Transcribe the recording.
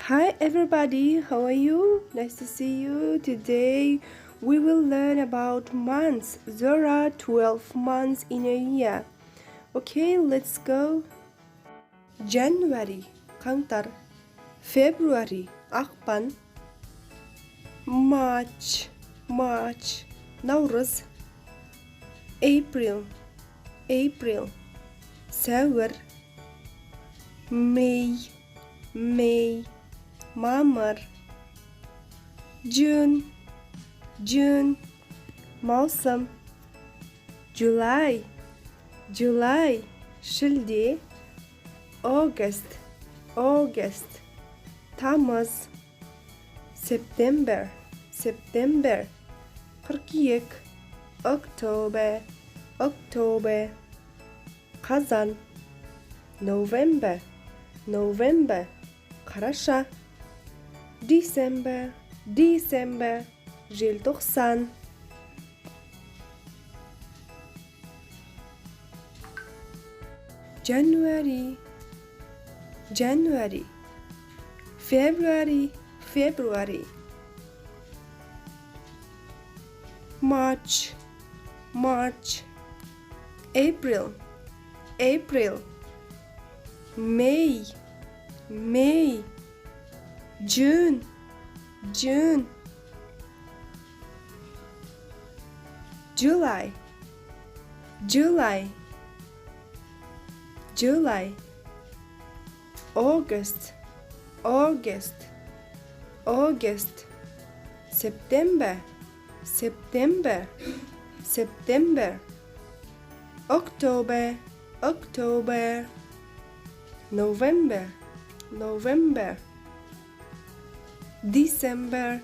Hi everybody, how are you? Nice to see you. Today we will learn about months. There are 12 months in a year. Okay, let's go. January, қаңтар. February, ақпан. March, наурыз. April, сәуір. May, мамыр. June, маусым. July, шілде. August, тамыз. September, қыркүйек. October, қазан. November, қараша. December, желтоқсан. January, February. March, April. May, June. July, August. September. October. November. December.